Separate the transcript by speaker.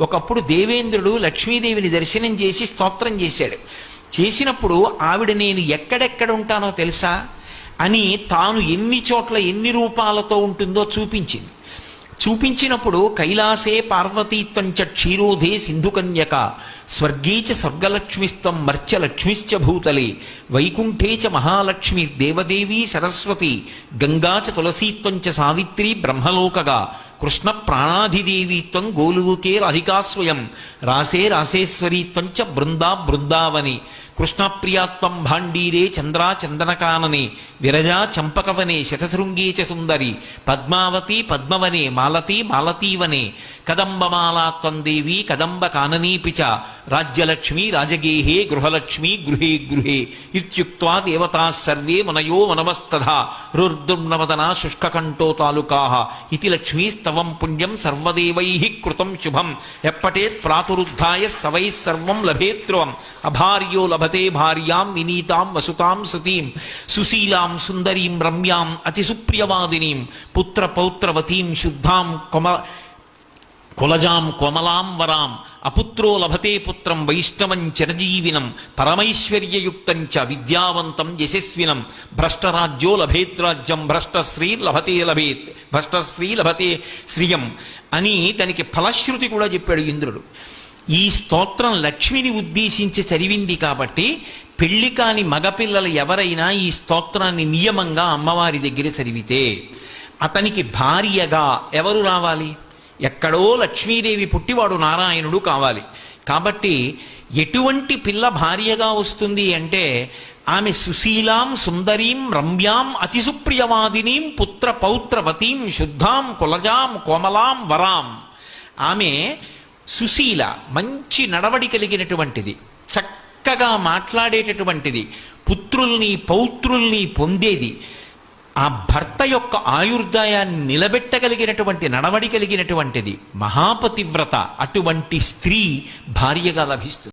Speaker 1: ఒకప్పుడు దేవేంద్రుడు లక్ష్మీదేవిని దర్శనం చేసి స్తోత్రం చేశాడు. చేసినప్పుడు ఆవిడ నేను ఎక్కడెక్కడ ఉంటానో తెలుసా అని తాను ఎన్ని చోట్ల ఎన్ని రూపాలతో ఉంటుందో చూపించింది. చూపించినప్పుడు కైలాసే పార్వతీత్వంచ క్షీరోధే సింధుకన్యక స్వర్గే చ స్వర్గలక్ష్మిస్తం మర్చలక్ష్మిశ్చ భూతలే వైకుంఠే చ మహాలక్ష్మి దేవదేవీ సరస్వతి గంగా చ తులసీత్వంచ సావిత్రి బ్రహ్మలోకగా కృష్ణ ప్రాణాధిదేవీత్వం గోలుకే రాధికా స్వయం రాసే రాసేశ్వరీత్వంచ బృందా బృందావని కృష్ణప్రియాత్వం భాండీరే చంద్రా చందనకాననే విరజా చంపకవనే శతశృంగే చ సుందరి పద్మావతి పద్మవనే మాలతీ మాలతీవనే కదంబమాలాత్వం దేవీ కదంబ కాననీపి చ రాజ్యలక్ష్మీ రాజగేహే గృహలక్ష్మీ గృహే గృహే ఇత్యుక్త్వా దేవతాః సర్వే మనయో మనవస్తథా రుర్దుర్నవదనా శుష్కకంఠో తాలుకాః ఇతి లక్ష్మీస్తవం పుణ్యం సర్వదేవైః కృతం శుభం ఎప్పటేత్ ప్రాతురుద్ధాయ సవైః సర్వం లభేత్రువం అభార్యో లభతే భార్యాం వినీతాం వసుతాం సతీం సుశీలాం సుందరీం రమ్యాం అతిసుప్రియవాదినీం పుత్ర పౌత్రవతీం శుద్ధాం కులజాం కోమలాం వరాం అపుత్రో లభతే పుత్రం వైష్ణవం చిరజీవినం పరమైశ్వర్యయుక్తం చ విద్యావంతం యశస్వినం భ్రష్టరాజ్యో లభేద్రాజ్యం భ్రష్టశ్రీ లభతే శ్రియం అని తనకి ఫలశ్రుతి కూడా చెప్పాడు ఇంద్రుడు. ఈ స్తోత్రం లక్ష్మిని ఉద్దేశించి చదివింది కాబట్టి పెళ్లి కాని మగపిల్లలు ఎవరైనా ఈ స్తోత్రాన్ని నియమంగా అమ్మవారి దగ్గర చదివితే అతనికి భార్యగా ఎవరు రావాలి? ఎక్కడో లక్ష్మీదేవి పుట్టివాడు నారాయణుడు కావాలి. కాబట్టి ఎటువంటి పిల్ల భార్యగా వస్తుంది అంటే ఆమె సుశీలాం సుందరీం రమ్యాం అతిసుప్రియవాదినీం పుత్ర పౌత్రవతీం శుద్ధాం కులజాం కోమలాం వరాం. ఆమె సుశీల, మంచి నడవడి కలిగినటువంటిది, చక్కగా మాట్లాడేటటువంటిది, పుత్రుల్ని పౌత్రుల్ని పొందేది, ఆ భర్త యొక్క ఆయుర్దాయాన్ని నిలబెట్టగలిగినటువంటి నడవడి కలిగినటువంటిది, మహాపతివ్రత. అటువంటి స్త్రీ భార్యగా లభిస్తుంది.